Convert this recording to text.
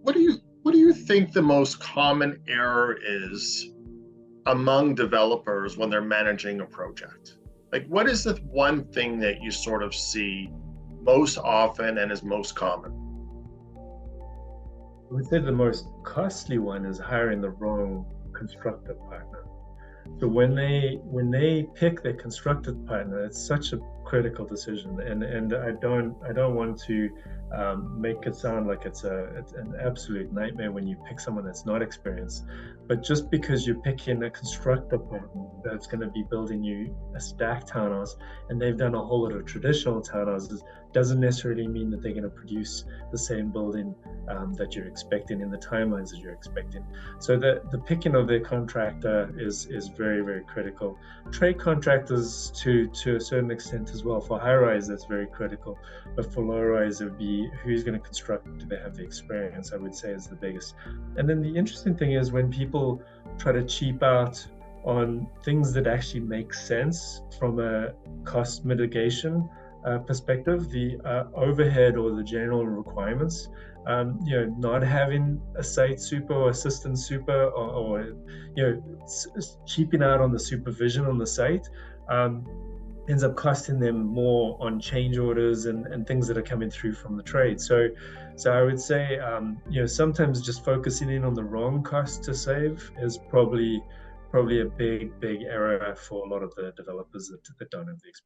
what do you think the most common error is among developers when they're managing a project? Like, what is the one thing that you sort of see most often and is most common? I would say the most costly one is hiring the wrong constructor partner. So when they pick their constructed partner, it's such a critical decision, and I don't want to make it sound like it's an absolute nightmare when you pick someone that's not experienced. But just because you're picking a constructor partner that's going to be building you a stack townhouse, and they've done a whole lot of traditional townhouses, doesn't necessarily mean that they're going to produce the same building that you're expecting in the timelines that you're expecting. So the picking of their contractor is very, very critical. Trade contractors to a certain extent as well. For high rise, that's very critical. But for low rise, it would be who's going to construct, do they have the experience, I would say is the biggest. And then the interesting thing is when people try to cheap out on things that actually make sense from a cost mitigation perspective, the overhead or the general requirements, not having a site super or assistant super, or cheaping out on the supervision on the site, ends up costing them more on change orders and things that are coming through from the trade. So I would say, sometimes just focusing in on the wrong cost to save is probably a big error for a lot of the developers that don't have the experience.